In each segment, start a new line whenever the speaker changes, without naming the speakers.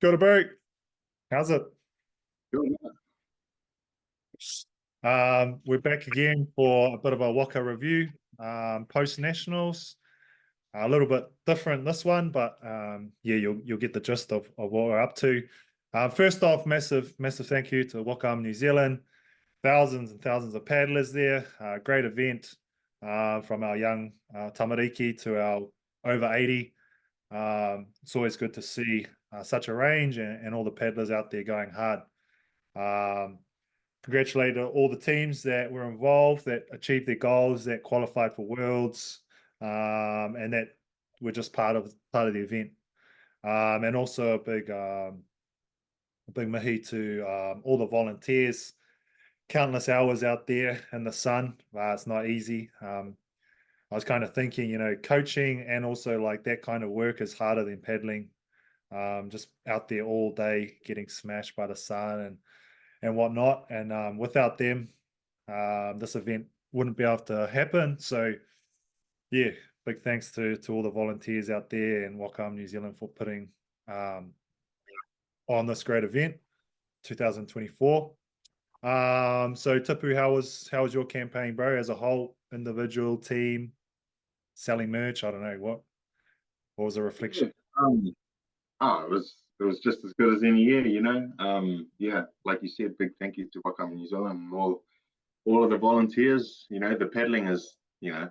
Got a break. How's it?
Good.
We're back again for a bit of a Waka review, post nationals. A little bit different this one, but yeah, you'll get the gist of what we're up to. First off, massive thank you to Waka New Zealand. Thousands and thousands of paddlers there. Great event from our young tamariki to our over 80. It's always good to see such a range and all the paddlers out there going hard. Um, Congratulate all the teams that were involved, that achieved their goals, that qualified for Worlds, and that were just part of the event. And also a big mihi to all the volunteers. Countless hours out there in the sun. It's not easy. I was kind of thinking, coaching and also like that kind of work is harder than paddling. Just out there all day getting smashed by the sun and whatnot. And without them, this event wouldn't be able to happen. So, yeah, big thanks to all the volunteers out there and Waka New Zealand for putting on this great event, 2024. So Tipu, how was your campaign, bro? As a whole, individual, team, selling merch? I don't know what was the reflection.
Yeah. It was just as good as any year. Yeah, like you said, big thank you to Waka New Zealand and all of the volunteers. The paddling is, the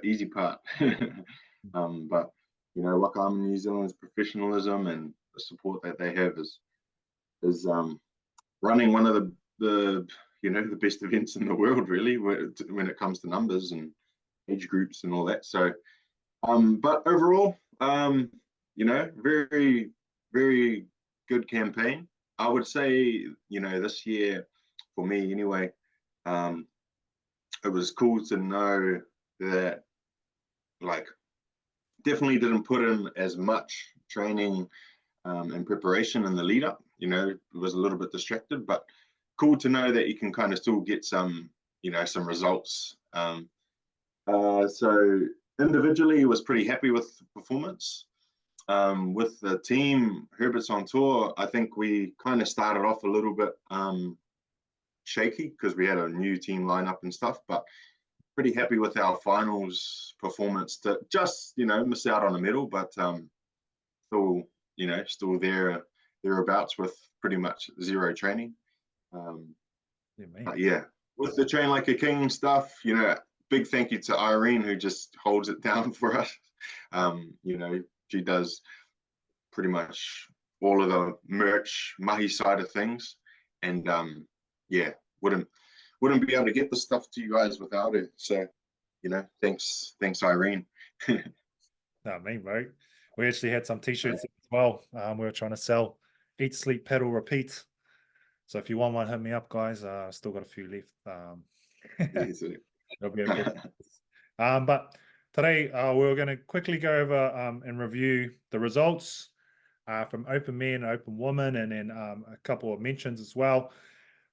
easy part. But Waka New Zealand's professionalism and the support that they have is running one of the best events in the world, really, when it comes to numbers and age groups and all that. So but overall, very, very good campaign. I would say, this year, for me anyway, it was cool to know that, like, definitely didn't put in as much training and preparation in the lead up. It was a little bit distracted, but cool to know that you can kind of still get some results. So individually, was pretty happy with the performance. With the team, Herbert's on tour, I think we kind of started off a little bit shaky because we had a new team lineup and stuff, but pretty happy with our finals performance to just, miss out on a medal, but still thereabouts with pretty much zero training. But yeah, with the train like a king stuff, big thank you to Irene who just holds it down for us. She does pretty much all of the merch mahi side of things, and yeah, wouldn't be able to get the stuff to you guys without her. So thanks Irene.
No, me, bro. We actually had some t-shirts as well. We were trying to sell Eat, Sleep, Paddle, Repeat. So if you want one, hit me up, guys. Still got a few left. It'll be okay. But today we're going to quickly go over and review the results from Open Men, Open Women, and then a couple of mentions as well.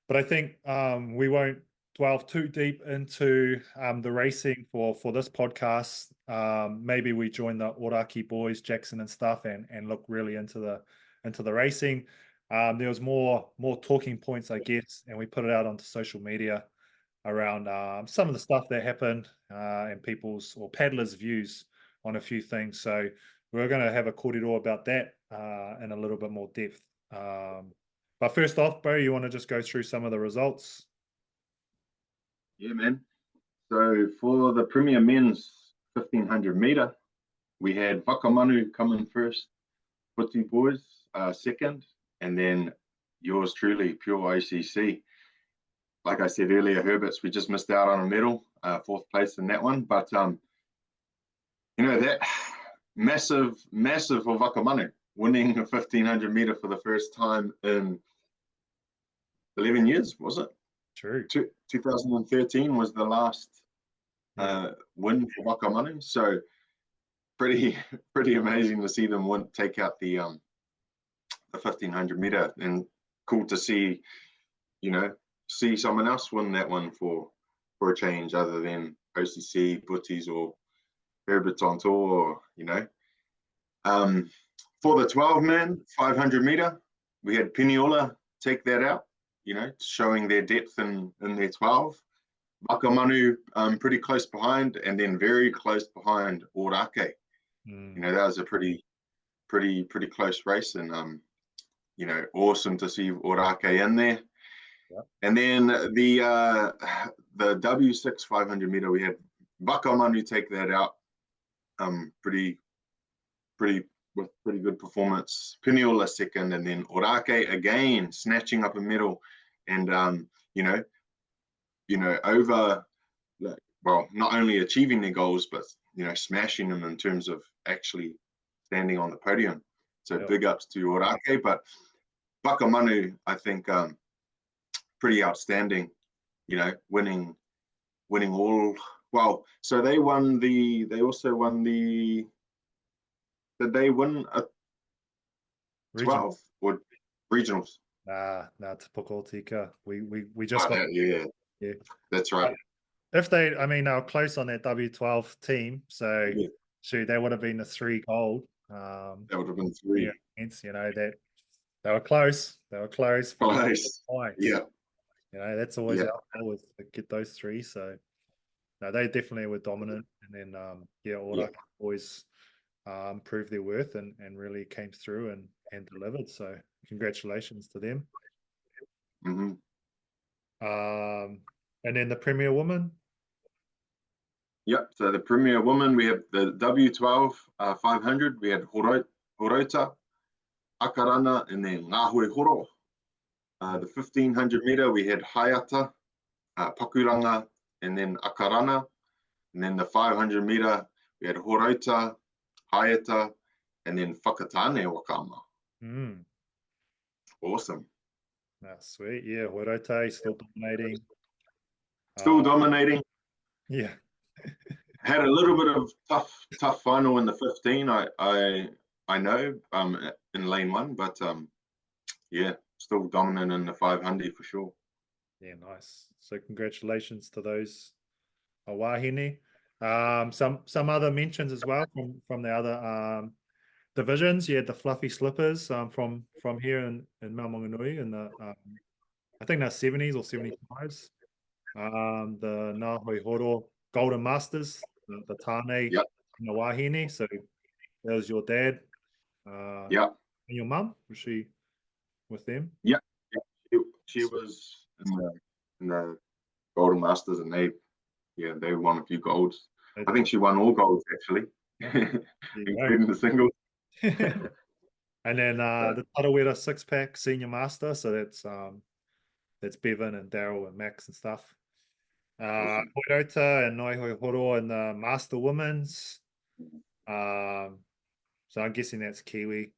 But I think we won't delve too deep into the racing for this podcast. Maybe we join the Oraki boys, Jackson and stuff, and look really into the racing. There was more talking points, I guess, and we put it out onto social media around some of the stuff that happened and people's or paddlers' views on a few things. So we're going to have a corridor about that in a little bit more depth. But first off, Bo, you want to just go through some of the results?
Yeah, man. So for the Premier Men's 1500 meter, we had Wakamanu coming first, Putti Boys second, and then yours truly, Pure OCC. Like I said earlier, Herbert's, we just missed out on a medal, fourth place in that one. But, that massive for Wakamanu, winning a 1500 meter for the first time in 11 years, was it?
True.
2013 was the last win for Wakamanu. So pretty amazing to see them take out the 1500 meter, and cool to see, see someone else win that one for a change other than OCC, Butties, or Herbert's on tour, For the 12-man 500 meter, we had Piniola take that out, showing their depth in their 12. Wakamanu pretty close behind, and then very close behind Orake. That was a pretty close race, and awesome to see Orake in there.
Yep.
And then the W6 500 meter, we had Wakamanu take that out, pretty with pretty good performance. Piniola second, and then Orake again snatching up a medal, and over, well, not only achieving their goals, but smashing them in terms of actually standing on the podium. So
Yep.
Big ups to Orake, but Wakamanu, I think, pretty outstanding. Winning all. Well, so they also won the. Did they win a 12 or regionals?
Nah, Te Poko Tika. We just got.
Yeah, that's right.
If they were close on that W12 team, so shoot, they would have been a 3 gold.
That would have been 3.
That they were close. They were close.
Close.
Yeah. That's always our goal, is to get those 3. So no, they definitely were dominant, and then Orake boys proved their worth and really came through and delivered. So congratulations to them.
Mm-hmm.
And then the Premier Woman.
Yep. So the Premier Woman, we have the W12 500. We had Horota, Akarana, and then Ngāhui Horo. The 1500 meter, we had Hayata, Pakuranga, and then Akarana. And then the 500 meter, we had Horota, Hayata, and then Whakatane Wakama. Awesome.
Sweet. Yeah, Horota still dominating.
Still dominating.
Yeah.
Had a little bit of tough final in the 15. I know in lane 1, but still dominant in the 500 for sure.
Yeah, nice. So congratulations to those wahine. Some other mentions as well from the other divisions. You had the Fluffy Slippers from here in Maumaunganui in the I think they're 70s or 75s. The Ngāhui Horo Golden Masters, the Tāne and the wahine. So that was your dad. And your mum, was she with them?
Yeah. She was in the Golden Masters, and they won a few golds. I think she won all golds actually, including the singles.
And then the Tarawera 6-pack senior master. So that's Bevan and Daryl and Max and stuff. Horota and Ngāhui Horo and the Master Women's. So I'm guessing that's Kiwi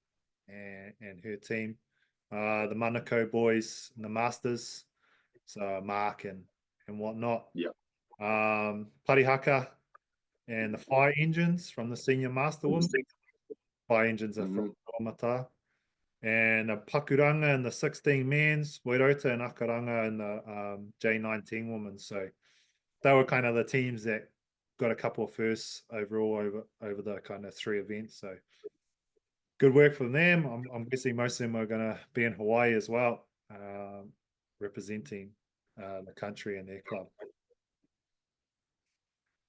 and her team. The Manukau boys and the Masters. So Mark and whatnot. Parihaka and the Fire Engines from the Senior Master Women. Fire Engines are from Kaumata. And the Pakuranga and the 16 men's, Wairota and Akaranga and the J19 women. So they were kind of the teams that got a couple of firsts overall over the kind of 3 events. So good work for them. I'm guessing most of them are going to be in Hawaii as well, representing the country and their club.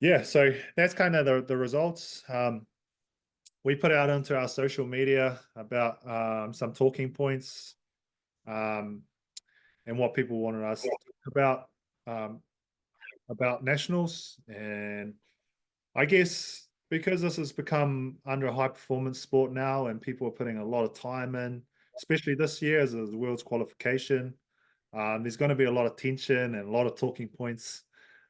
Yeah, so that's kind of the results. We put out into our social media about some talking points and what people wanted us to talk about nationals. And I guess because this has become under a high performance sport now, and people are putting a lot of time in, especially this year as the world's qualification, there's going to be a lot of tension and a lot of talking points.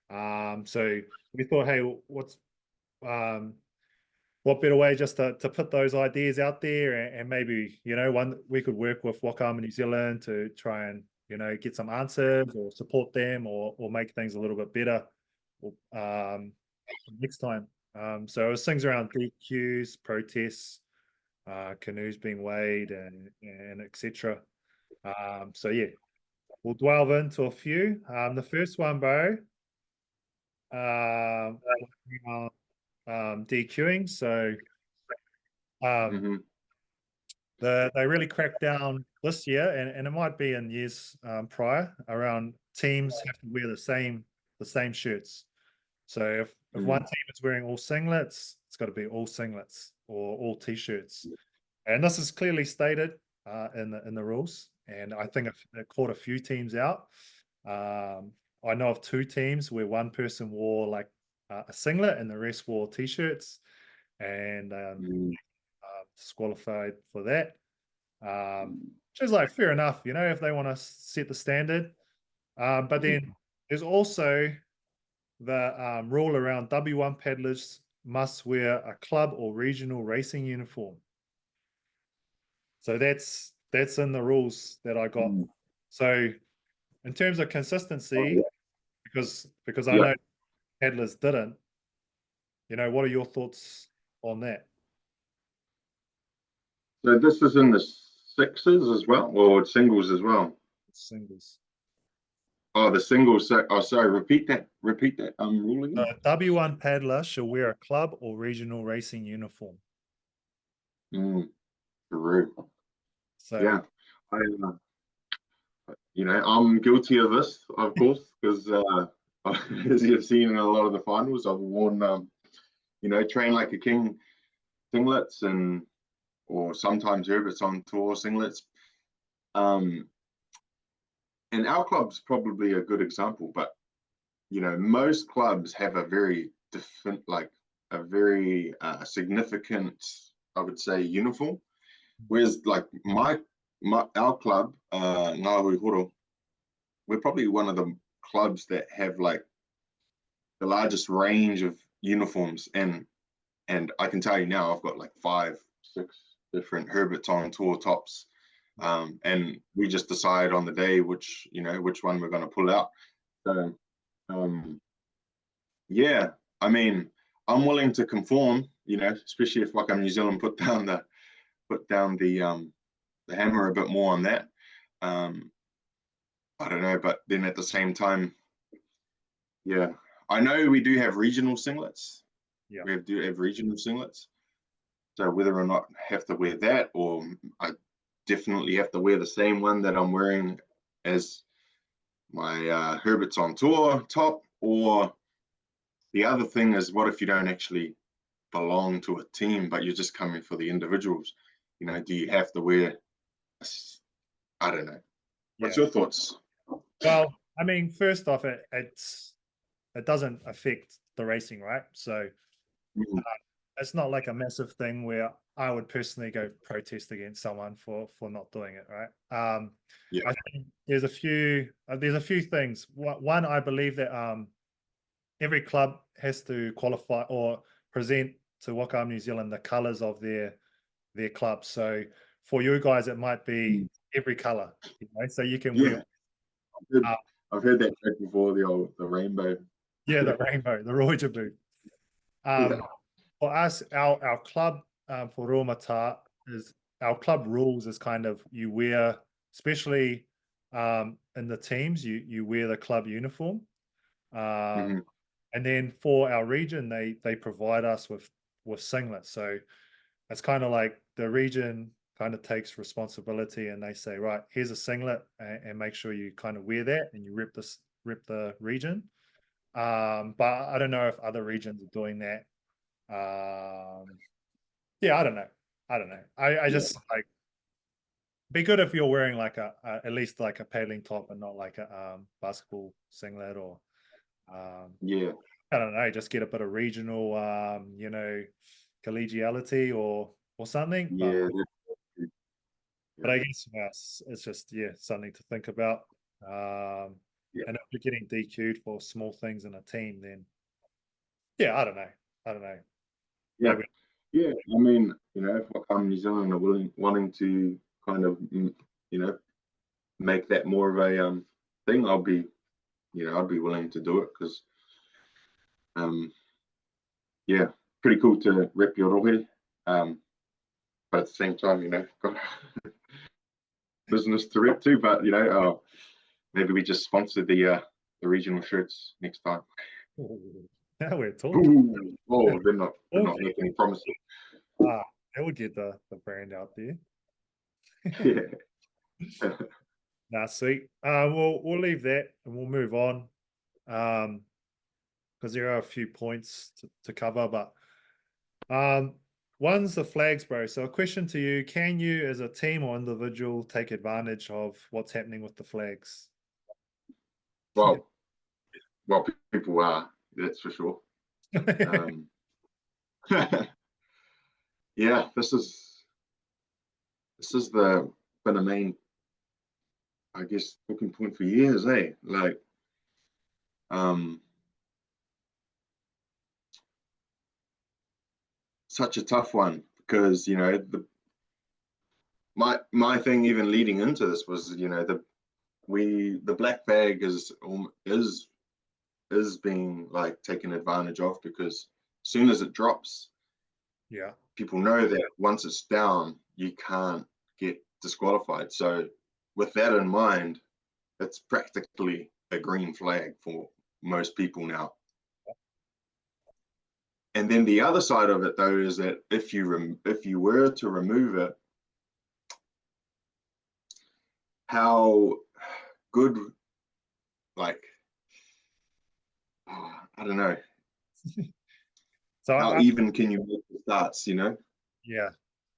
So we thought, hey, what better way just to put those ideas out there, and maybe, we could work with Waka New Zealand to try and, get some answers or support them or make things a little bit better next time. So it was things around DQs, protests, canoes being weighed and etc. So yeah, we'll delve into a few. The first one, bro, DQing. So they really cracked down this year, and it might be in years prior, around teams have to wear the same shirts. So if one team is wearing all singlets, it's got to be all singlets or all t-shirts. And this is clearly stated in the rules. And I think it caught a few teams out. I know of 2 teams where one person wore like a singlet and the rest wore t-shirts, and disqualified for that. Which is like fair enough, you know, if they want to set the standard. But then there's also the rule around W1 paddlers must wear a club or regional racing uniform. So that's in the rules that I got. So in terms of consistency, because I know paddlers didn't, you know, what are your thoughts on that?
So this is in the sixes as well, or singles as well?
Singles.
Oh, the singles. Oh, sorry. Repeat that. Repeat that. Rule again.
W1 paddler shall wear a club or regional racing uniform.
True.
So
Yeah, I, you know, I'm guilty of this, of course, because as you've seen in a lot of the finals, I've worn, you know, train like a king singlets or sometimes Herbert's on tour singlets. And our club's probably a good example, but you know, most clubs have a very different, like a very significant, I would say, uniform. Whereas, like our club, Ngāhui Horo, we're probably one of the clubs that have like the largest range of uniforms, and I can tell you now, I've got like 5, 6 different Herbert's on tour tops, and we just decide on the day which one we're going to pull out. So yeah, I mean, I'm willing to conform, you know, especially if Waka New Zealand put down the hammer a bit more on that. I don't know, but then at the same time, yeah, I know we do have regional singlets.
Yeah,
we do have regional singlets. So whether or not I have to wear that, or I definitely have to wear the same one that I'm wearing as my Herbert's on tour top, or the other thing is, what if you don't actually belong to a team, but you're just coming for the individuals? You know, do you have to wear? I don't know. What's your thoughts?
Well, I mean, first off, it doesn't affect the racing, right? So it's not like a massive thing where I would personally go protest against someone for not doing it, right? I think there's a few things. One, I believe that every club has to qualify or present to Waka New Zealand the colours of their club. So for you guys, it might be every colour, you know, so you can wear.
I've heard that joke before, the rainbow.
Yeah, the rainbow, the Roger Blue. For us, our club for Rōmata is our club rules is kind of you wear, especially in the teams, you wear the club uniform. And then for our region, they provide us with singlets. So it's kind of like the region kind of takes responsibility, and they say, right, here's a singlet, and make sure you kind of wear that and you rep the region. But I don't know if other regions are doing that. Yeah, I don't know. I just like, be good if you're wearing like at least like a paddling top and not like a basketball singlet, or I don't know, just get a bit of regional you know, collegiality or something. But I guess it's just something to think about. And if you're getting DQ'd for small things in a team, then I don't know.
Yeah, I mean, you know, if Waka New Zealand are wanting to kind of, you know, make that more of a thing, I'd be willing to do it, because pretty cool to rep your rohe. But at the same time, you know, got business to rep too. But you know, maybe we just sponsor the regional shirts next time.
Now we're talking.
Oh, they're not making any promises.
That would get the brand out there.
Yeah.
Nah, sweet. We'll leave that and we'll move on. Because there are a few points to cover, but one's the flags, bro. So a question to you: can you, as a team or individual, take advantage of what's happening with the flags?
Well, well, people are, that's for sure. Yeah, this is the been a main, I guess, talking point for years, eh? Like, such a tough one because my thing even leading into this was the black flag is being like taken advantage of because as soon as it drops,
Yeah.
people know that once it's down, you can't get disqualified. So with that in mind, it's practically a green flag for most people now. And then the other side of it, though, is that if you were to remove it, how good, like, I don't know,
So
how even can you make the starts,
yeah,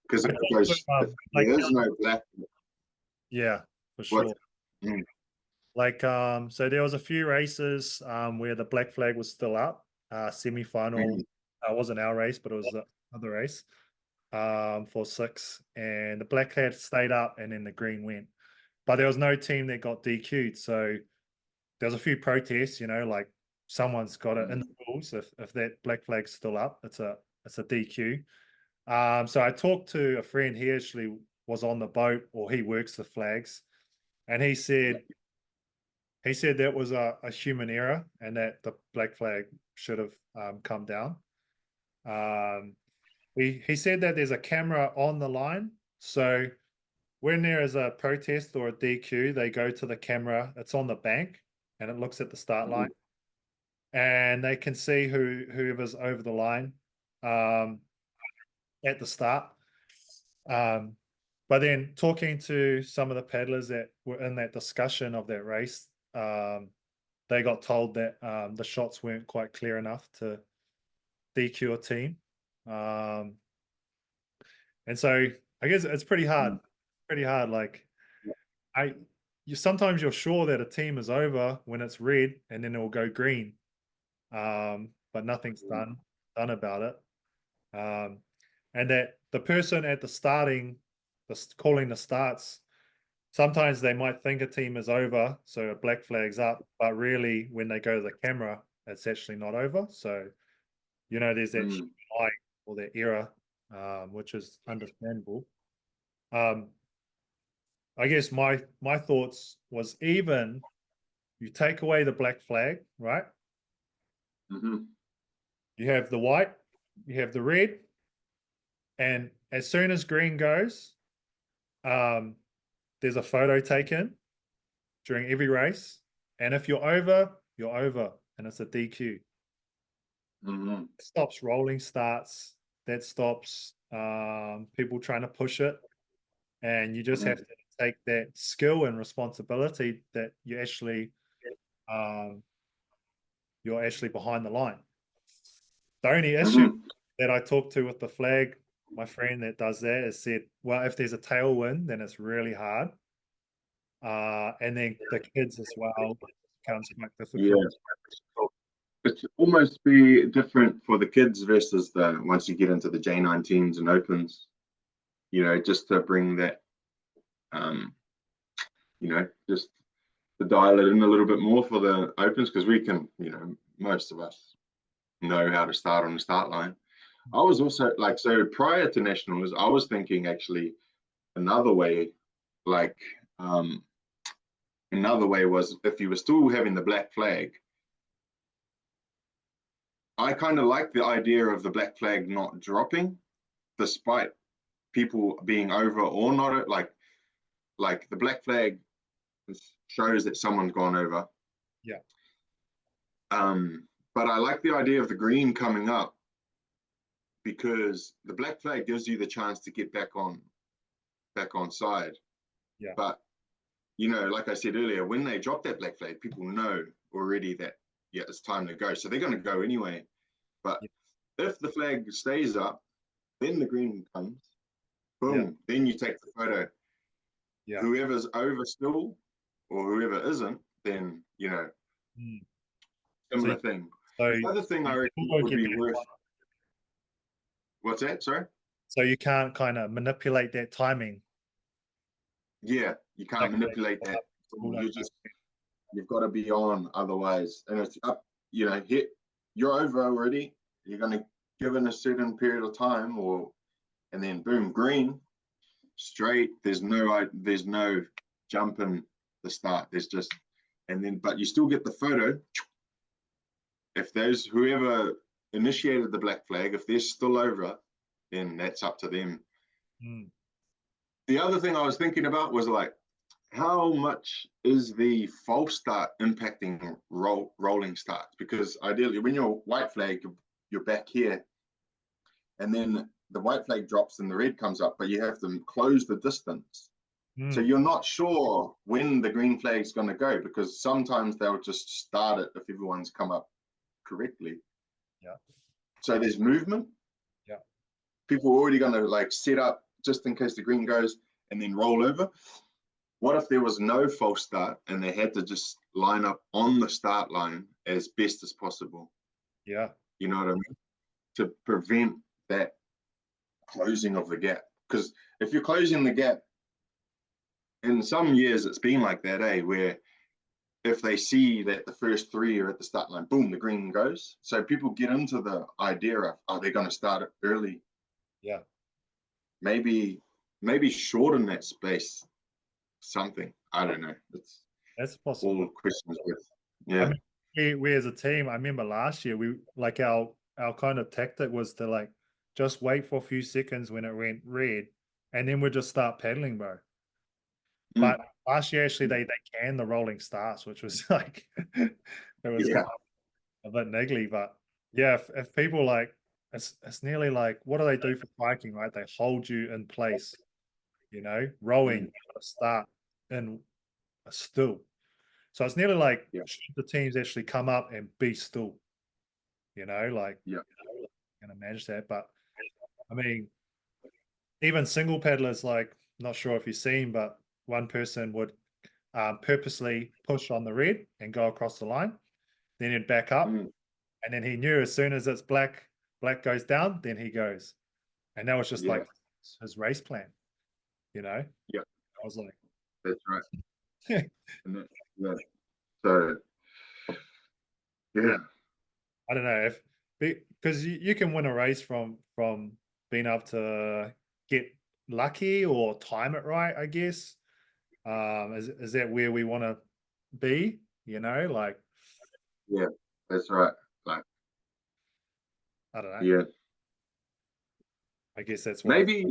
Because
I think with,
if
like
there is no black,
yeah, for
what?
sure. Like so there was a few races where the black flag was still up. Semi-final, wasn't our race, but it was the other race. For 6, and the black flag stayed up, and then the green went. But there was no team that got DQ'd, so there was a few protests. Like someone's got it in the rules. If that black flag's still up, it's a DQ. So I talked to a friend. He actually was on the boat, or he works the flags, and he said that was a human error and that the black flag should have come down. He said that there's a camera on the line. So when there is a protest or a DQ, they go to the camera. It's on the bank and it looks at the start line. And they can see whoever's over the line at the start. But then talking to some of the paddlers that were in that discussion of that race, they got told that the shots weren't quite clear enough to DQ a team. And so I guess it's pretty hard. Pretty hard. Like sometimes you're sure that a team is over when it's red and then it will go green. But nothing's done about it. And that the person at the starting, calling the starts, sometimes they might think a team is over, so a black flag's up, but really when they go to the camera, it's actually not over. So, there's that human eye or that error, which is understandable. I guess my thoughts was, even you take away the black flag, right? You have the white, you have the red, and as soon as green goes, there's a photo taken during every race, and if you're over, and it's a DQ. It stops rolling starts. That stops people trying to push it, and you just have to take that skill and responsibility that you're actually behind the line. The only issue that I talked to with the flag, my friend that does that, has said, well, if there's a tailwind, then it's really hard. And then the kids as well becomes quite difficult.
Yeah. It's almost be different for the kids versus the once you get into the J19s and opens, just to bring that, just to dial it in a little bit more for the opens, because we can, most of us know how to start on the start line. I was also so prior to nationals, I was thinking actually another way, another way was if you were still having the black flag. I kind of like the idea of the black flag not dropping, despite people being over or not. Like the black flag shows that someone's gone over.
Yeah.
But I like the idea of the green coming up, because the black flag gives you the chance to get back on back on side.
Yeah.
But, you know, like I said earlier, when they drop that black flag, people know already that, yeah, it's time to go. So they're going to go anyway. But if the flag stays up, then the green comes, boom, then you take the photo.
Yeah.
Whoever's over still or whoever isn't, then, you know, similar thing.
So
the other thing I reckon would be worth. What's that? Sorry?
So you can't kind of manipulate that timing.
Yeah, you can't manipulate that. You've got to be on, otherwise, and it's up. You know, you're over already. You're going to give it a certain period of time, and then boom, green, straight. There's no jump in the start. There's just, and then, but you still get the photo. If there's whoever initiated the black flag, if they're still over, then that's up to them. The other thing I was thinking about was like, how much is the false start impacting rolling starts? Because ideally, when you're white flag, you're back here, and then the white flag drops and the red comes up, but you have to close the distance. So you're not sure when the green flag's going to go, because sometimes they'll just start it if everyone's come up correctly.
Yeah.
So there's movement.
Yeah.
People are already going to like set up just in case the green goes and then roll over. What if there was no false start and they had to just line up on the start line as best as possible?
Yeah.
You know what I mean? To prevent that closing of the gap. Because if you're closing the gap, in some years it's been like that, where if they see that the first three are at the start line, boom, the green goes. So people get into the idea of, oh, they're going to start it early.
Yeah.
Maybe shorten that space. Something, I don't know.
That's possible.
All questions with, yeah.
I mean, we as a team, I remember last year, we like our kind of tactic was to like just wait for a few seconds when it went red, and then we'd just start paddling, bro. But last year, actually, they canned the rolling starts, which was like it was kind of a bit niggly. But yeah, if people like, it's nearly like, what do they do for biking, right? They hold you in place, you know, rowing start in a still. So it's nearly like should the teams actually come up and be still, you know, like can manage that. But I mean, even single paddlers, like not sure if you've seen, but one person would purposely push on the red and go across the line, then he'd back up, and then he knew as soon as it's black goes down, then he goes, and that was just like his race plan, you know.
Yeah,
I was like,
that's right. So
I don't know if because you can win a race from being able to get lucky or time it right, I guess. Is that where we want to be? You know, like
that's right. Like
I don't know.
Yeah,
I guess that's what
maybe,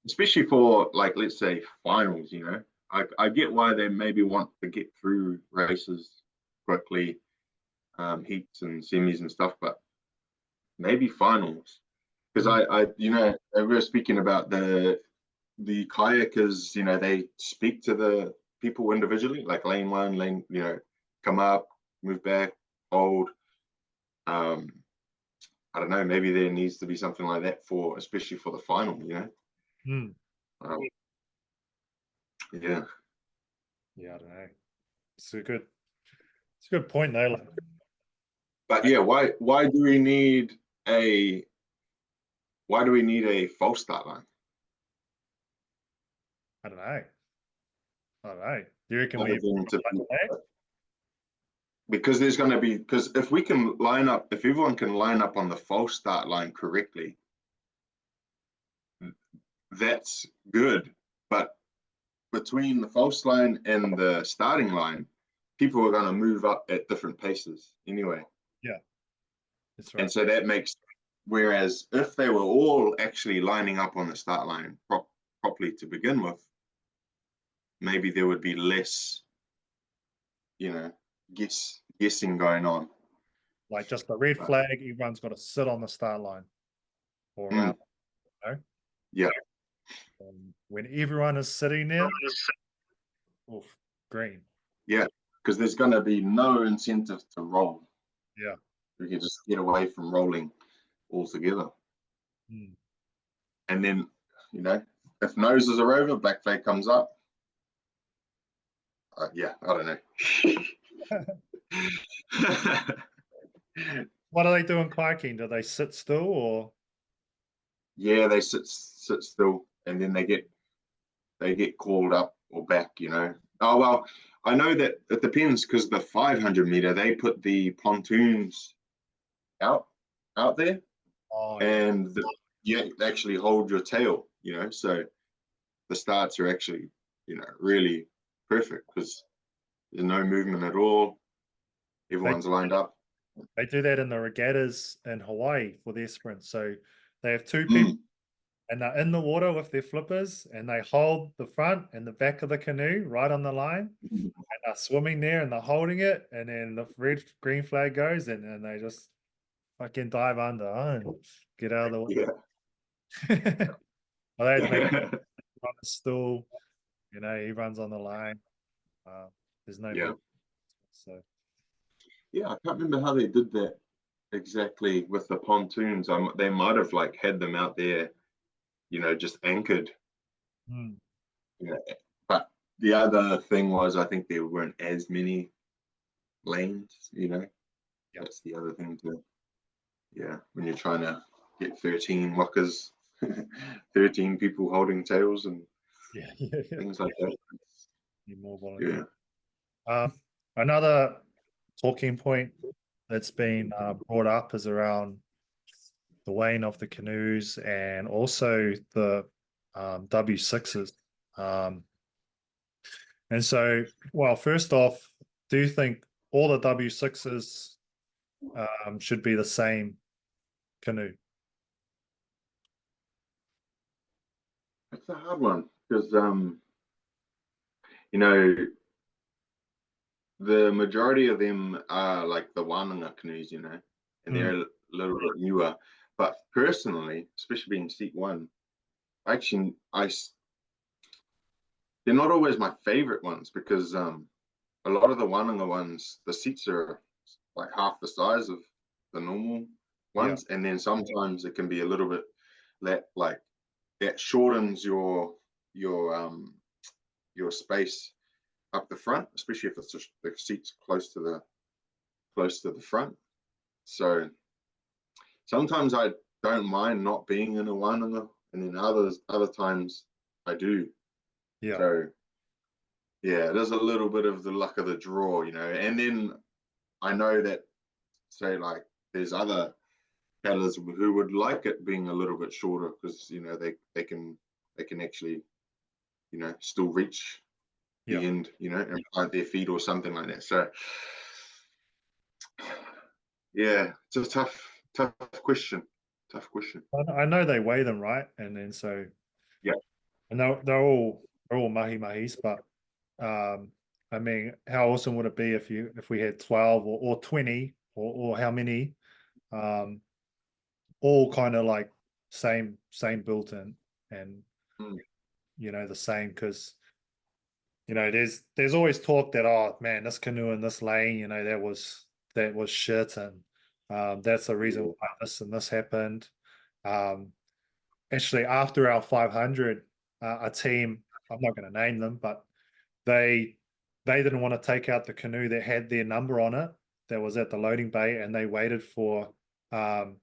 especially for like let's say finals. You know, I get why they maybe want to get through races quickly, heats and semis and stuff, but maybe finals, because I you know, we were speaking about the kayakers. You know, they speak to the people individually, like lane one, lane, you know, come up, move back, hold. I don't know, maybe there needs to be something like that for, especially for the final, you know. Yeah,
I don't know. It's a good point though. Like,
but yeah, why do we need a false start line?
I don't know. Do you reckon we
because there's going to be, because if everyone can line up on the false start line correctly, that's good. But between the false line and the starting line, people are going to move up at different paces anyway.
Yeah, that's right.
And so that makes, whereas if they were all actually lining up on the start line properly to begin with, maybe there would be less, you know, guessing going on.
Like just the red flag, everyone's got to sit on the start line or around, you know?
Yeah.
when everyone is sitting there, oof, green.
Yeah, because there's going to be no incentive to roll.
Yeah.
You can just get away from rolling altogether.
Mm.
And then, if noses are over, black flag comes up. Yeah, I don't know.
What do they do in kayaking? Do they sit still or?
Yeah, they sit still, and then they get called up or back. Oh well, I know that it depends because the 500 meter they put the pontoons out there,
Oh yeah.
and you actually hold your tail. So the starts are actually really perfect because there's no movement at all. Everyone's lined up.
They do that in the regattas in Hawaii for their sprints. So they have two people
Mm.
and they're in the water with their flippers and they hold the front and the back of the canoe right on the line and they're swimming there and they're holding it and then the green flag goes and they just fucking dive under and get out of the water.
Yeah.
Well, they have to make on the stool, he runs on the line. There's no
Yeah.
move. So
Yeah, I can't remember how they did that exactly with the pontoons. They might have had them out there, just anchored.
mm,
But the other thing was, I think there weren't as many lanes.
yeah.
That's the other thing too. Yeah, when you're trying to get 13 wakas, 13 people holding tails and
Yeah.
things like that.
Need more volunteers.
Yeah.
Another talking point that's been brought up is around the weighing of the canoes and also the W6s. And so, well, first off, do you think all the W6s should be the same canoe?
It's a hard one because you know the majority of them are like the Wananga canoes, and
Mm,
they're a little bit newer. But personally, especially being seat one, actually, they're not always my favorite ones because a lot of the Wananga ones, the seats are like half the size of the normal
yeah,
ones, and then sometimes it can be a little bit that shortens your space up the front, especially if it's just the seats close to the front. So sometimes I don't mind not being in a Wananga, and then other times I do.
yeah,
So yeah, there's a little bit of the luck of the draw, and then I know that say there's other paddlers who would like it being a little bit shorter because they can actually still reach
yeah.
the end, and plant their feet or something like that. So yeah, it's a tough question. Tough question.
I know they weigh them right, and then so
Yeah.
and they're all mahi mahis, but I mean, how awesome would it be if we had 12 or 20 or how many um all kind of like same built in and
Mm.
the same because there's always talk that, oh man, this canoe in this lane, that was shit and that's the reason
Yeah.
why this and this happened. um Actually, after our 500, a team, I'm not going to name them, but they they didn't want to take out the canoe that had their number on it that was at the loading bay, and they waited for um,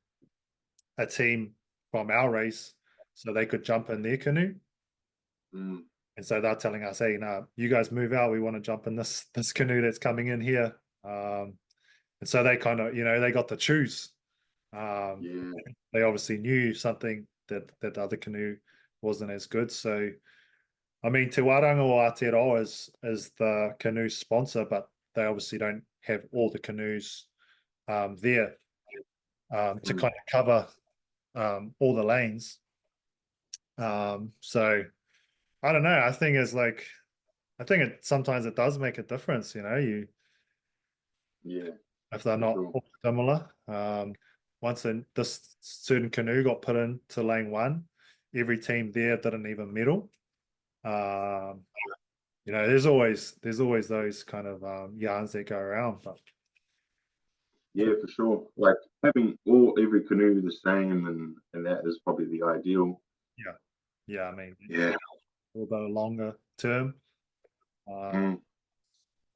a team from our race so they could jump in their canoe.
Mm.
And so they're telling us, "Hey, no, you guys move out. We want to jump in this canoe that's coming in here." And so they kind of, they got to choose. Um,
Yeah.
they obviously knew something that the other canoe wasn't as good. So I mean, Te Waranga o Aotearoa is the canoe sponsor, but they obviously don't have all the canoes there to
Mm.
kind of cover all the lanes. So I don't know. I think sometimes it does make a difference.
Yeah.
If they're
For
not
sure.
all similar. Once this certain canoe got put into lane one, every team there didn't even medal. You know, there's always those kind of yarns that go around, but
Yeah, for sure. Like having every canoe the same and that is probably the ideal.
yeah, yeah. I mean,
Yeah.
a little bit longer term. Uh,
Mm,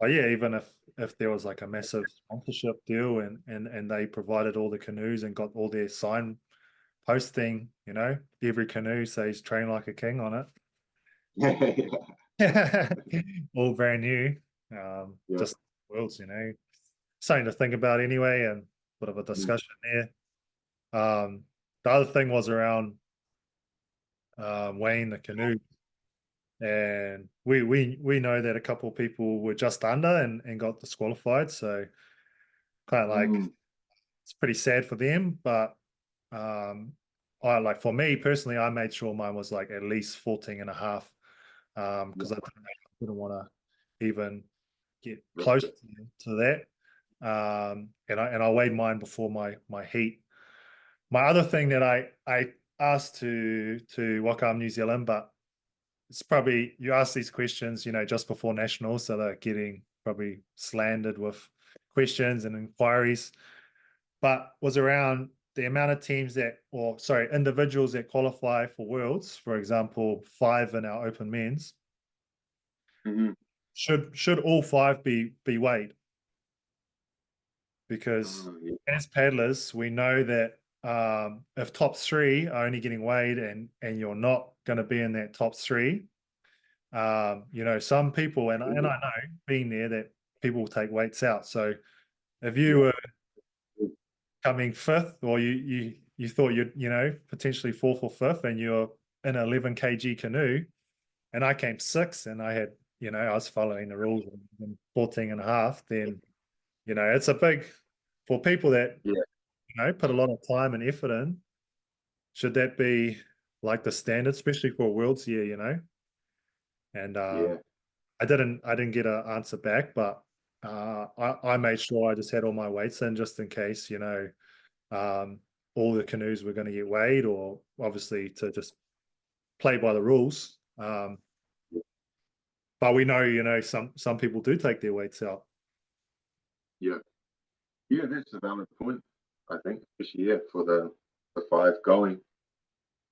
but yeah, even if there was like a massive sponsorship deal and they provided all the canoes and got all their sign posting, you know, every canoe says "Train like a king" on
yeah.
it, all brand new.
Yeah.
Just worlds, you know, something to think about anyway, and bit of a
Mm,
discussion there. The other thing was around weighing the canoe, and we know that a couple of people were just under and got disqualified, so kind of like
mm,
it's pretty sad for them. But I like for me personally, I made sure mine was like at least 14 and a half,
yeah.
because I didn't want to even get
Risk
close
it.
to that. And I weighed mine before my heat. My other thing that I asked to Waka New Zealand, but it's probably you ask these questions, you know, just before nationals, so they're getting probably slandered with questions and inquiries. But was around the amount of teams that, or sorry, individuals that qualify for worlds. For example, 5 in our open men's.
Mm-hmm.
Should all 5 be weighed? Because
Yeah.
as paddlers, we know that if top 3 are only getting weighed and you're not going to be in that top 3, you know, some people and I know being there that people will take weights out. So if you
Yeah.
were coming 5th, or you thought you'd, you know, potentially 4th or 5th, and you're in an 11 kg canoe, and I came 6th, and I had, you know, I was following the rules and 14 and a half, then, you know, it's a big for people that,
Yeah.
you know, put a lot of time and effort in. Should that be like the standard, especially for a world's year, you know? And
Yeah.
I didn't get an answer back, but I made sure I just had all my weights in just in case, you know, um, all the canoes were going to get weighed, or obviously to just play by the rules. But we know, you know, some people do take their weights out.
Yeah. Yeah. That's a valid point. I think, especially yeah, for the 5 going.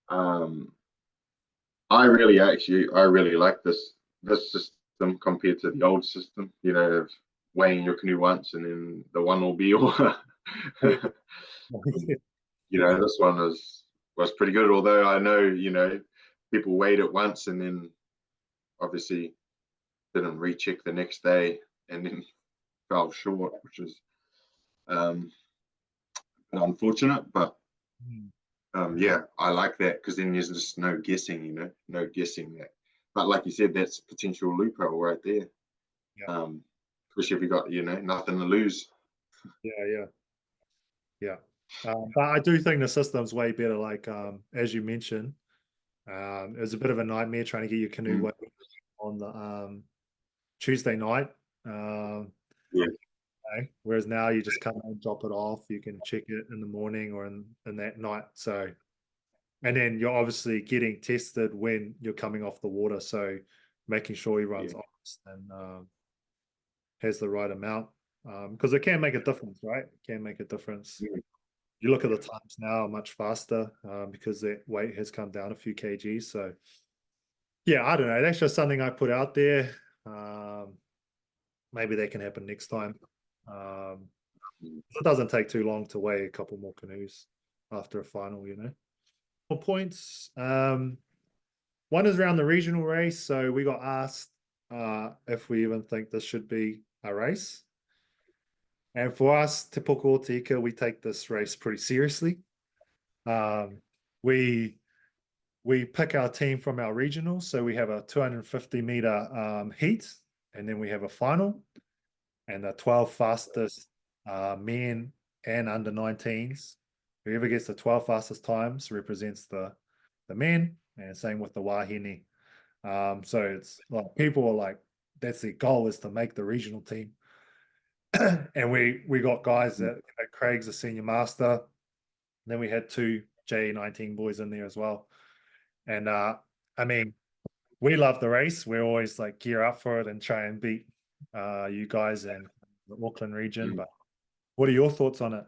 Um, I really like this system compared to the old system. You know, of weighing your canoe once and then the one will be all. You know, this one was pretty good. Although I know, you know, people weighed it once and then obviously didn't recheck the next day and then fell short, which is um, unfortunate. But
Mm.
yeah, I like that because then there's just no guessing, you know, no guessing that. But like you said, that's a potential loophole right there.
Yeah,
Especially if you got, you know, nothing to lose.
yeah, yeah, yeah. But I do think the system's way better. Like as you mentioned, it was a bit of a nightmare trying to get your canoe
Mm,
weighed on the Tuesday night. Um,
yeah,
okay? Whereas now you just come and drop it off. You can check it in the morning or in that night. So, and then you're obviously getting tested when you're coming off the water. So making sure he runs
yeah,
honest and has the right amount. Because it can make a difference, right? It can make a difference.
yeah,
You look at the times now much faster because that weight has come down a few kgs. So yeah, I don't know. That's just something I put out there. Um, maybe that can happen next time. Um,
mm,
it doesn't take too long to weigh a couple more canoes after a final, you know. More points. One is around the regional race. So we got asked if we even think this should be a race. And for us, Te Poko o Te Ika, we take this race pretty seriously. Um, we we pick our team from our regionals. So we have a 250-meter heat, and then we have a final, and the 12 fastest men and under 19s. Whoever gets the 12 fastest times represents the men, and same with the wahine. So it's like people are like, that's their goal is to make the regional team. And we got guys
mm,
that, you know, Craig's a senior master. Then we had 2 J19 boys in there as well. And I mean, we love the race. We're always like gear up for it and try and beat you guys in the Auckland region.
Mm.
But what are your thoughts on it?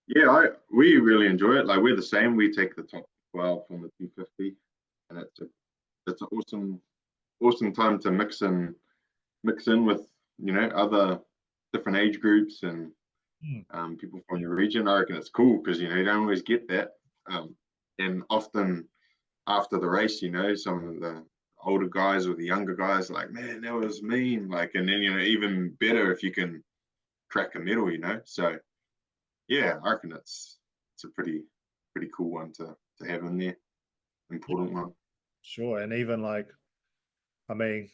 Yeah, we really enjoy it. Like we're the same. We take the top 12 from the 250, and it's an awesome time to mix in with other different age groups and people from your region. I reckon it's cool because you don't always get that, and often after the race, some of the older guys or the younger guys are like, man, that was mean. Like, and then even better if you can crack a medal. So yeah, I reckon it's a pretty cool one to have in there. Important one.
Sure. And even like, I mean,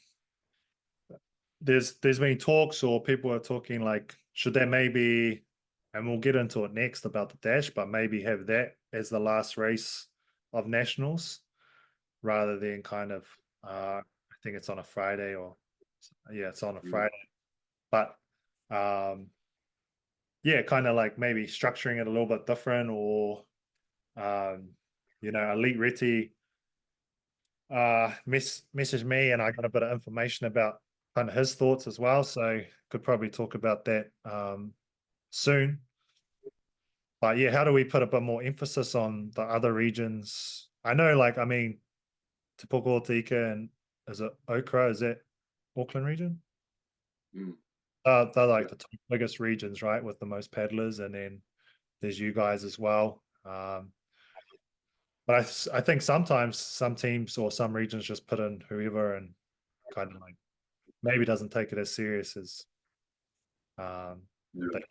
there's been talks or people are talking like, should there maybe, and we'll get into it next about the dash, but maybe have that as the last race of nationals rather than kind of, I think it's on a Friday or, yeah, it's on a Friday. But yeah, kind of like maybe structuring it a little bit different or, Elite Reti messaged me and I got a bit of information about kind of his thoughts as well. So could probably talk about that soon. But yeah, how do we put a bit more emphasis on the other regions? I know, like, I mean, Te Poko Tika and is it Okra? Is that Auckland region?
Mm.
They're like
Yeah.
the two biggest regions, right, with the most paddlers, and then there's you guys as well. But I think sometimes some teams or some regions just put in whoever and kind of like maybe doesn't take it as serious as
Yeah.
they,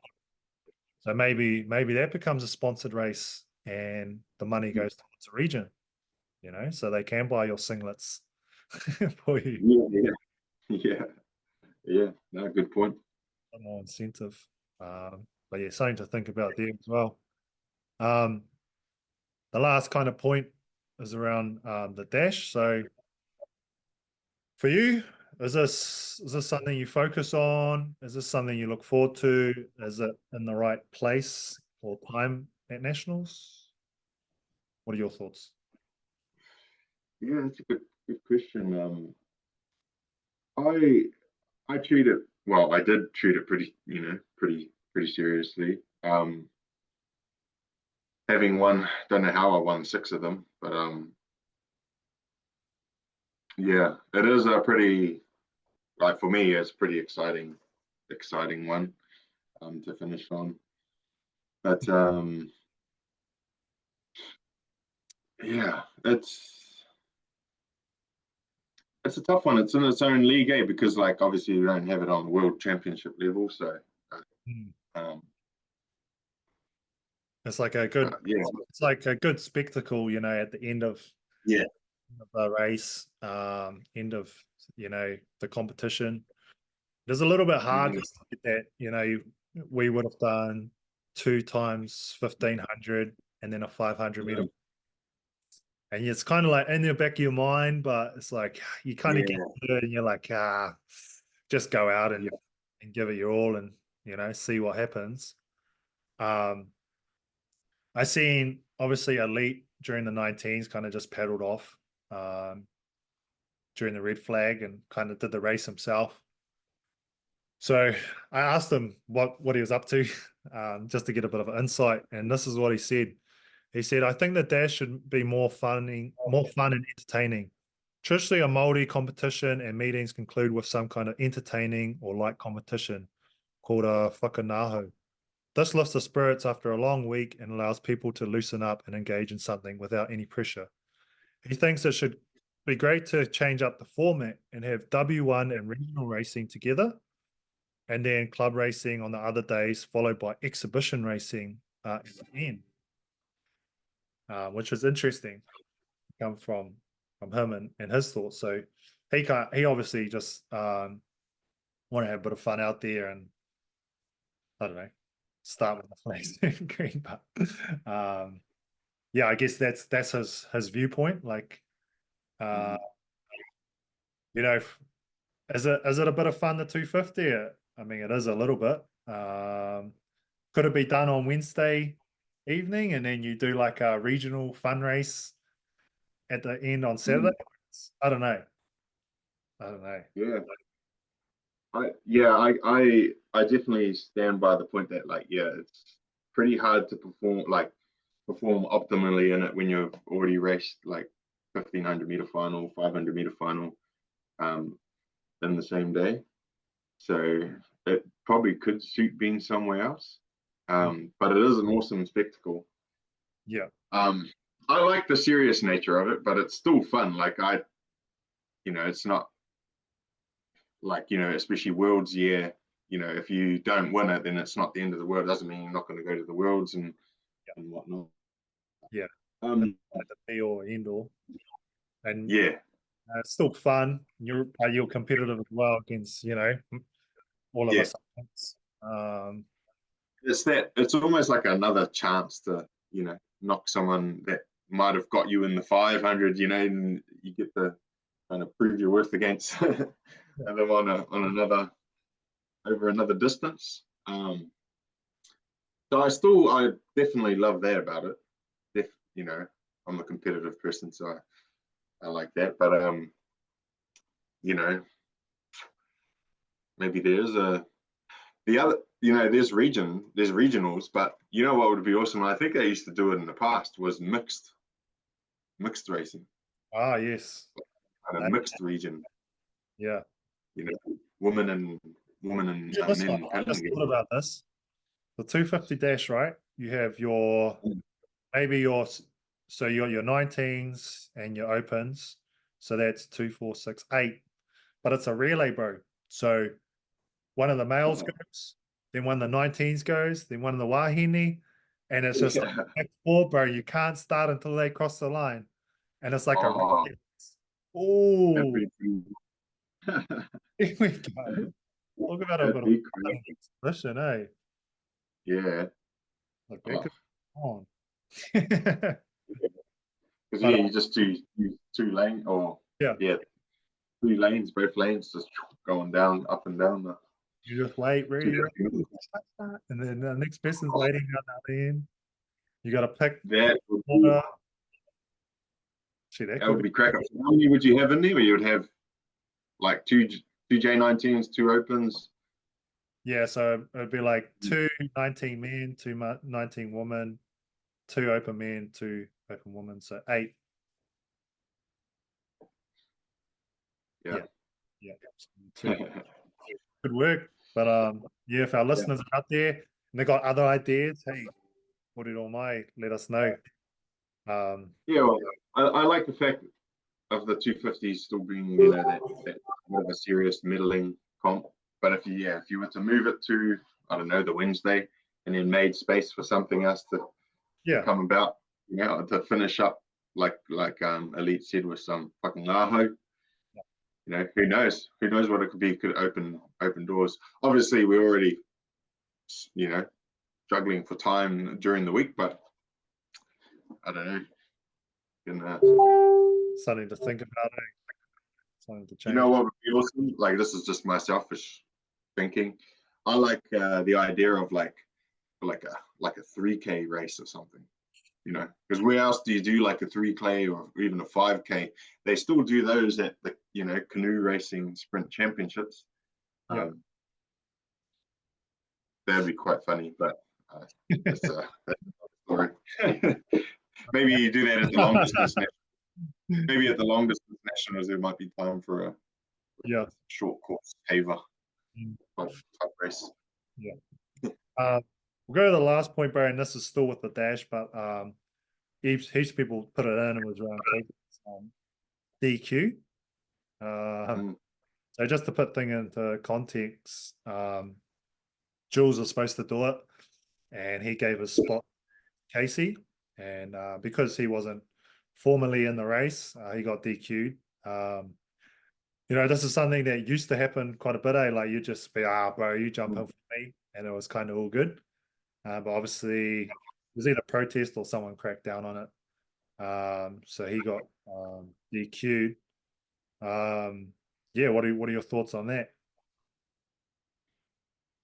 so maybe that becomes a sponsored race and the money goes towards a region, so they can buy your singlets for you.
Yeah, yeah, yeah. No, good point.
More incentive. But yeah, something to think about there as well. Um, the last kind of point is around the dash. So for you, is this something you focus on? Is this something you look forward to? Is it in the right place or time at nationals? What are your thoughts?
Yeah, that's a good question. I I treat it well. I did treat it pretty seriously. Having won, don't know how I won 6 of them, but yeah, it is a pretty like for me, it's pretty exciting one to finish on. But yeah, it's a tough one. It's in its own league, because like obviously you don't have it on world championship level, so
Mm.
um,
It's like a good,
yeah,
it's like a good spectacle, at the end of
yeah,
the race, end of, the competition. It's a little bit hard
mm,
to get that, we would have done 2 times 1500 and then a 500 meter.
yeah,
And it's kind of like in the back of your mind, but it's like you kind of get
yeah,
to it and you're like, just go out
yeah,
and give it your all and, see what happens. Um, I seen obviously Elite during the 19s kind of just paddled off um, during the red flag and kind of did the race himself. So I asked him what he was up to, just to get a bit of an insight, and this is what he said. He said, "I think the dash should be more fun and entertaining. Traditionally, a Māori competition and meetings conclude with some kind of entertaining or light competition called a whakanaho. This lifts the spirits after a long week and allows people to loosen up and engage in something without any pressure. He thinks it should be great to change up the format and have W1 and regional racing together, and then club racing on the other days, followed by exhibition racing at the end, which is interesting. Come from him and his thoughts. So he obviously just want to have a bit of fun out there and I don't know, start with the flags and green. But yeah, I guess that's his viewpoint. Like, uh,
mm,
you know, is it a bit of fun, the 250? I mean, it is a little bit. Could it be done on Wednesday evening and then you do like a regional fun race at the end on Saturday. I don't know.
Yeah. I definitely stand by the point that like, yeah, it's pretty hard to perform optimally in it when you've already raced like 1500-meter final, 500-meter final in the same day. So it probably could suit being somewhere else. But it is an awesome spectacle.
Yeah.
I like the serious nature of it, but it's still fun. Like it's not like, especially Worlds year, if you don't win it, then it's not the end of the world. It doesn't mean you're not going to go to the Worlds and whatnot.
Yeah.
Um,
Like the be all end all. And
yeah,
it's still fun. You're competitive as well against, all of
yeah.
us.
It's almost like another chance to, knock someone that might have got you in the 500, and you get to kind of prove your worth against them on another distance. So I definitely love that about it. I'm a competitive person, so I like that. But maybe the other, there's regionals, but what would be awesome? I think I used to do it in the past was mixed racing.
Yes.
And a mixed region.
Yeah.
Women and men
I just thought about this. The 250 dash, right? You have your maybe your so you got your 19s and your opens. So that's 2, 4, 6, 8. But it's a relay, bro. So one of the males goes, then one of the 19s goes, then one of the wahine, and it's just like 4, bro. You can't start until they cross the line, and it's like a oh, here we go. Talk about a bit of exhibition, eh?
Yeah.
Like that could be on.
Because you just two lane or
Yeah.
2 lanes, both lanes just going down, up and down.
You just wait, ready, and then the next person's waiting on the other end. You got to pick
that would
order.
That would be cracker. How many would you have in there? Where you would have like two J19s, 2 opens.
Yeah, so it'd be like 2 19 men, 2 19 women, 2 open men, 2 open women, so 8.
Yeah.
Good work. But yeah, if our listeners are out there and they got other ideas, hey, put it on my, let us know.
Yeah, well, I like the fact of the 250s still being, that more of a serious middling comp. But if you were to move it to, I don't know, the Wednesday, and then made space for something else to come about, to finish up like Elite said, with some fucking Aho. Who knows? Who knows what it could be? It could open doors. Obviously, we're already, struggling for time during the week, but I don't know.
Something to think about, something to change.
You know what would be awesome? Like, this is just my selfish thinking. I like the idea of like a 3K race or something. Because where else do you do like a 3K or even a 5K? They still do those at the canoe racing sprint championships. That'd be quite funny, but that's a story. Maybe you do that at the long distance. Maybe at the long distance nationals, there might be time for a short course paver type race.
We'll go to the last point, Barry, and this is still with the dash, but heaps of people put it in. It was around DQ. So just to put things into context, Jules was supposed to do it, and he gave his spot to Casey, and because he wasn't formally in the race, he got DQ'd. This is something that used to happen quite a bit. Like you just be, bro, you jump in for me, and it was kind of all good. But obviously, it was either protest or someone cracked down on it. So he got DQ'd. Yeah, what are your thoughts on that?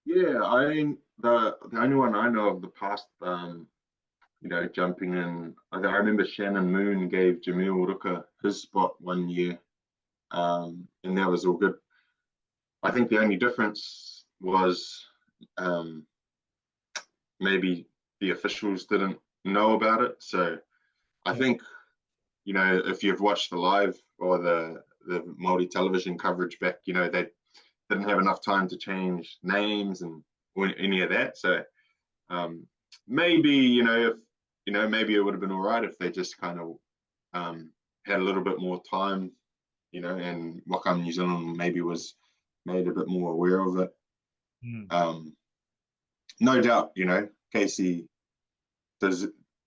Yeah, I mean the only one I know of the past jumping in. I remember Shannon Moon gave Jamil Ruka his spot one year, and that was all good. I think the only difference was maybe the officials didn't know about it. So I think, if you've watched the live or the Māori television coverage back, they didn't have enough time to change names and any of that. So maybe, if maybe it would have been all right if they just kind of had a little bit more time, and Waka New Zealand maybe was made a bit more aware of it. No doubt, Casey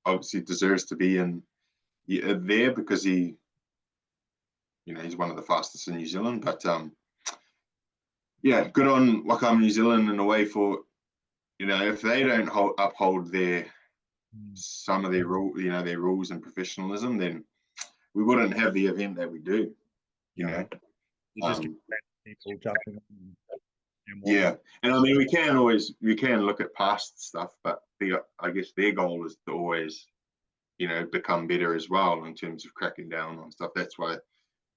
obviously deserves to be in there because he's one of the fastest in New Zealand. But yeah, good on Waka New Zealand in a way for, if they don't uphold some of their rules and professionalism, then we wouldn't have the event that we do. You
just get people jumping.
Yeah, and I mean we can look at past stuff, but I guess their goal is to always, become better as well in terms of cracking down on stuff. That's why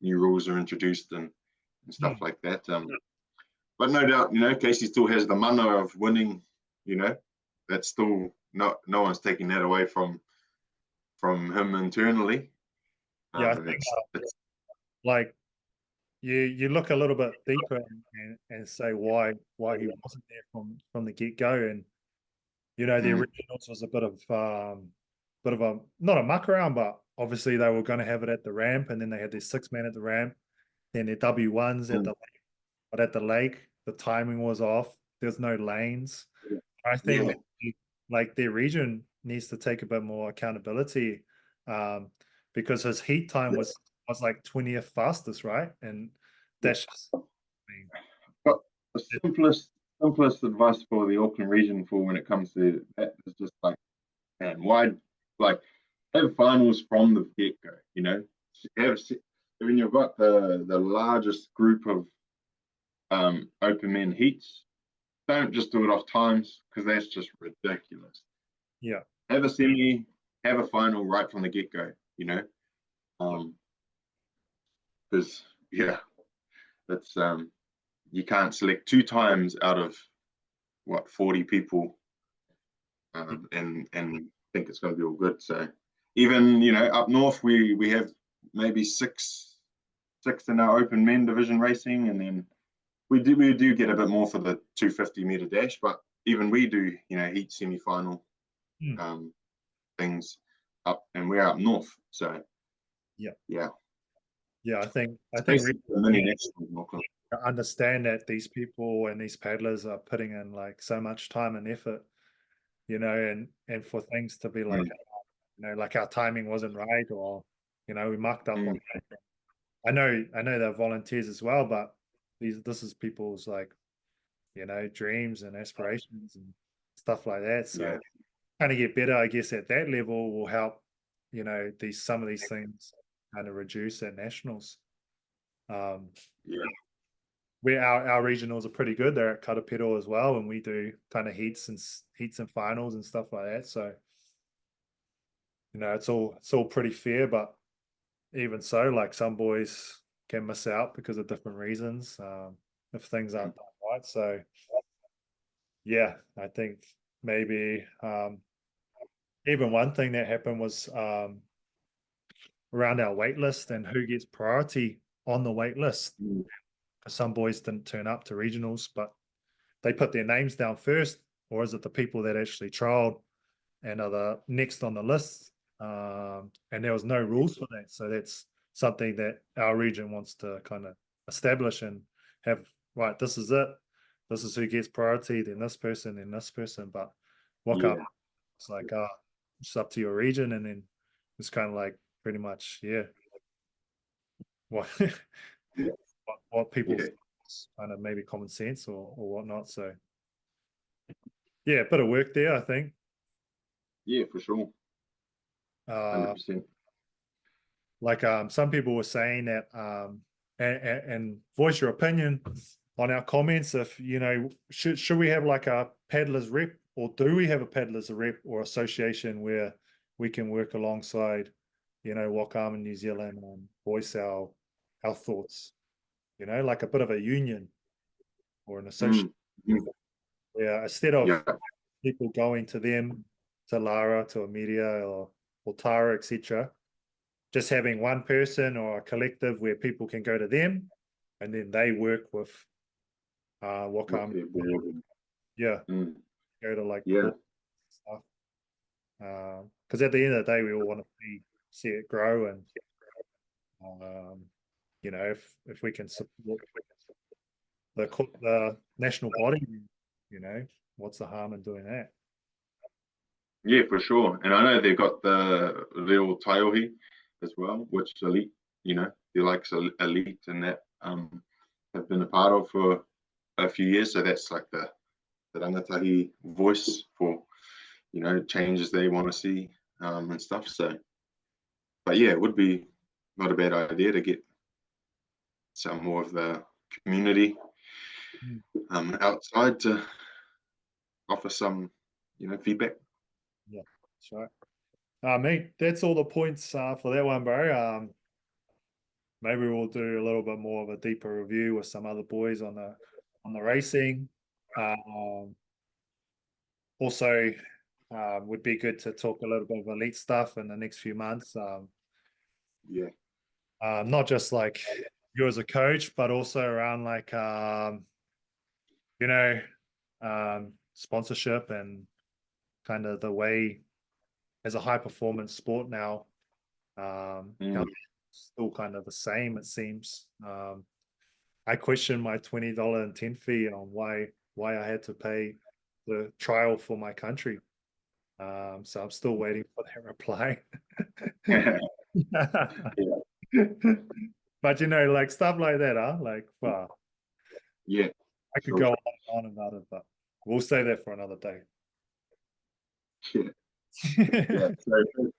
new rules are introduced and stuff like that. But no doubt, Casey still has the mana of winning. That's still no one's taking that away from him internally.
Yeah, I think like you look a little bit deeper and say why he wasn't there from the get-go, and the originals was a bit of a not a muck around, but obviously they were going to have it at the ramp, and then they had their 6-man at the ramp, then their W1s at the lake, but at the lake the timing was off. There's no lanes. I think like their region needs to take a bit more accountability, because his heat time was like 20th fastest, right? And that's just,
but the simplest advice for the Auckland region for when it comes to that is just like, man, why have finals from the get-go, when you've got the largest group of open men heats, don't just do it off times, because that's just ridiculous.
Yeah,
have a semi, have a final right from the get-go, because that's you can't select 2 times out of 40 people and think it's going to be all good. So even up north we have maybe six in our open men division racing, and then we do get a bit more for the 250-meter dash, but even we do heat semi-final things up, and we're up north. So
I think
really
understand that these people and these paddlers are putting in like so much time and effort, and for things to be like like our timing wasn't right, or we mucked up on that. I know they're volunteers as well, but this is people's like dreams and aspirations and stuff like that. So trying to get better, I guess, at that level will help some of these things kind of reduce at nationals. Where our regionals are pretty good. They're at Karapiro as well, and we do kind of heats and finals and stuff like that. So it's all pretty fair, but even so, like some boys can miss out because of different reasons, if things aren't done right. So yeah, I think maybe even one thing that happened was around our wait list and who gets priority on the wait list. Some boys didn't turn up to regionals, but they put their names down first, or is it the people that actually trialed and are the next on the list? And there was no rules for that. So that's something that our region wants to kind of establish and have, right, this is it. This is who gets priority, then this person, then this person. But Waka, it's like, it's up to your region. And then it's kind of like pretty much, what people kind of maybe common sense or whatnot. So yeah, a bit of work there, I think.
Yeah, for sure. 100%.
Like some people were saying that and voice your opinion on our comments. If should we have like a paddlers rep, or do we have a paddlers rep or association where we can work alongside, Waka in New Zealand and voice our thoughts, like a bit of a union or an association. Yeah, instead of
Yeah.
people going to them, to Lara, to Amelia or Tara, etc. Just having one person or a collective where people can go to them and then they work with Waka. Yeah, go to like
Yeah.
stuff. Because at the end of the day, we all want to see it grow, and if we can support the national body, what's the harm in doing that?
Yeah, for sure. And I know they've got the little Taiohi as well, which elite, they're like elite and that have been a part of for a few years. So that's like the rangatahi voice for, changes they want to see and stuff. So, but yeah, it would be not a bad idea to get some more of the community outside to offer some, feedback.
Yeah, that's right. Mate, that's all the points for that one, bro. Maybe we'll do a little bit more of a deeper review with some other boys on the racing. Also, would be good to talk a little bit of elite stuff in the next few months.
Yeah.
Not just like you as a coach, but also around like sponsorship and kind of the way as a high performance sport now, how it's still kind of the same, it seems. I question my $20 fee on why I had to pay the trial for my country. So I'm still waiting for that reply. But like stuff like that, like wow.
Yeah.
I could go on about it, but we'll say that for another day.
Yeah. Yeah.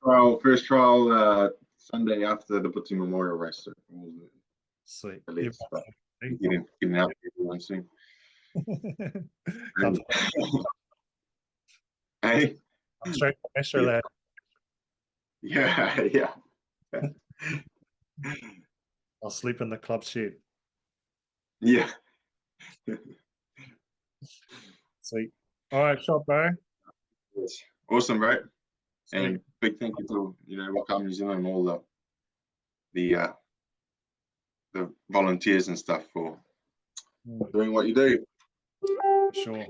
So first trial Sunday after the Putti Memorial Race. So
Sweet.
Getting out everyone soon. Hey.
I'm straight from Australia.
Yeah. Yeah.
I'll sleep in the club shed.
Yeah.
Sweet. All right, shot, bro.
Awesome, bro.
Sweet.
And big thank you to Waka New Zealand and all the volunteers and stuff for doing what you do.
Sure.